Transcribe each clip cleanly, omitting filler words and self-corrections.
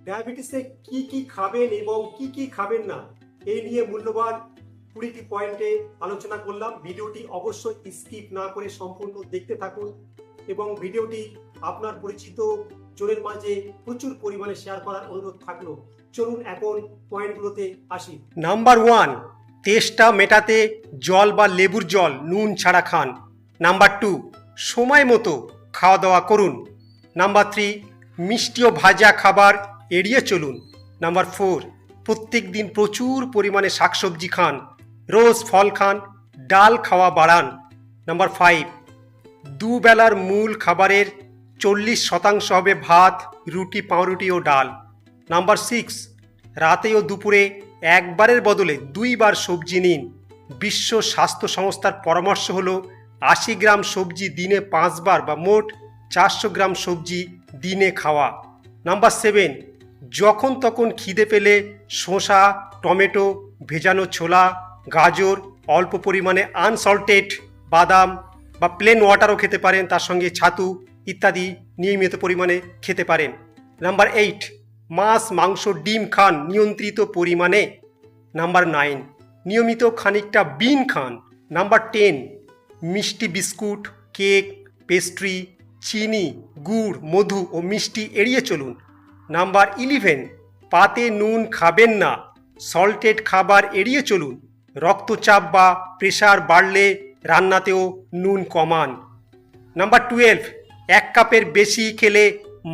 ডায়াবেটিসে কি কি খাবেন এবং কি কি খাবেন না এই নিয়ে মূল্যবান 20টি পয়েন্টে আলোচনা করলাম। ভিডিওটি অবশ্যই স্কিপ না করে সম্পূর্ণ দেখতে থাকুন এবং ভিডিওটি আপনার পরিচিত জনের মাঝে প্রচুর পরিমাণে শেয়ার করার অনুরোধ থাকলো। চলুন এখন পয়েন্টগুলোতে আসি। নাম্বার 1, তেষ্টা মেটাতে জল বা লেবুর জল নুন ছাড়া খান। নাম্বার 2, সময় মতো খাওয়া দাওয়া করুন। নাম্বার 3, মিষ্টি ও ভাজা খাবার এড়িয়ে চলুন। নাম্বার 4, প্রত্যেক দিন প্রচুর পরিমাণে শাকসবজি খান, রোজ ফল খান, ডাল খাওয়া বাড়ান। নাম্বার 5, দুবেলার মূল খাবারের 40% হবে ভাত, রুটি, পাউরুটি ও ডাল। নাম্বার 6, রাতে ও দুপুরে একবারের বদলে 2 বার সবজি নিন। বিশ্ব স্বাস্থ্য সংস্থার পরামর্শ হলো 80 গ্রাম সবজি দিনে 5 বার বা মোট 400 গ্রাম সবজি দিনে খাওয়া। নাম্বার 7, যখন তখন খিদে পেলে শসা, টমেটো, ভেজানো ছোলা, গাজর, অল্প পরিমাণে আনসল্টেড বাদাম বা প্লেন ওয়াটারও খেতে পারেন, তার সঙ্গে ছাতু ইত্যাদি নিয়মিত পরিমাণে খেতে পারেন। নাম্বার 8, মাছ, মাংস, ডিম খান নিয়ন্ত্রিত পরিমাণে। নাম্বার 9, নিয়মিত খানিকটা বিন খান। নাম্বার 10, মিষ্টি বিস্কুট, কেক, পেস্ট্রি, চিনি, গুড়, মধু ও মিষ্টি এড়িয়ে চলুন। নাম্বার 11, পাতে নুন খাবেন না, সল্টেড খাবার এড়িয়ে চলুন। রক্তচাপ বা প্রেশার বাড়লে রান্নাতেও নুন কমান। নাম্বার 12, 1 কাপের বেশি খেলে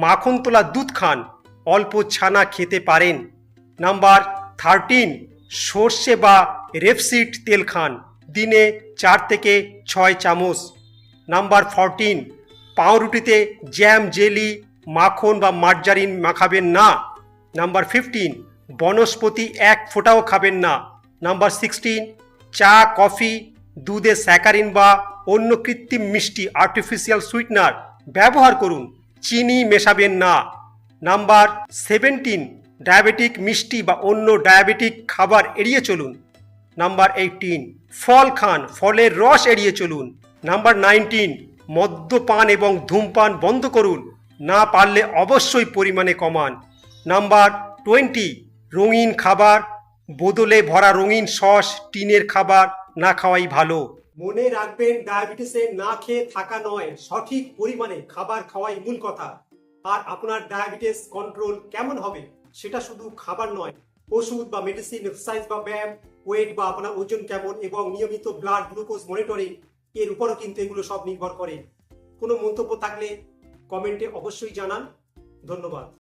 মাখন তোলা দুধ খান, অল্প ছানা খেতে পারেন। নাম্বার 13, সর্ষে বা রেপসিড তেল খান, দিনে 4 থেকে 6 চামচ। নাম্বার 14, পাউরুটিতে জ্যাম, জেলি, মাখন বা মার্জারিন মাখাবেন না। নাম্বার 15, বনস্পতি 1 ফোঁটাও খাবেন না। নাম্বার 16, চা, কফি, দুধে স্যাকারিন বা অন্য কৃত্রিম মিষ্টি আর্টিফিশিয়াল সুইটনার ব্যবহার করুন, চিনি মেশাবেন না। নাম্বার 17, ডায়াবেটিক মিষ্টি বা অন্য ডায়াবেটিক খাবার এড়িয়ে চলুন। নাম্বার 18, ফল খান, ফলের রস এড়িয়ে চলুন। নাম্বার 19, মদ্যপান এবং ধূমপান বন্ধ করুন, না পারলে অবশ্যই পরিমাণে কমান। নাম্বার 20, রঙিন খাবার বদলে ভরা রঙিন সস, টিনের খাবার না খাওয়াই ভালো। মনে রাখবেন, ডায়াবেটিসে না খেয়ে থাকা নয়, সঠিক পরিমাণে খাবার খাওয়াই মূল কথা। আর আপনার ডায়াবেটিস কন্ট্রোল কেমন হবে সেটা শুধু খাবার নয়, ওষুধ বা মেডিসিন, এক্সারসাইজ বা ব্যায়াম, ওয়েট বা আপনার ওজন কেমন এবং নিয়মিত ব্লাড গ্লুকোজ মনিটরিং এর উপরও কিন্তু এগুলো সব নির্ভর করে। কোনো মন্তব্য থাকলে কমেন্টে অবশ্যই জানান। ধন্যবাদ।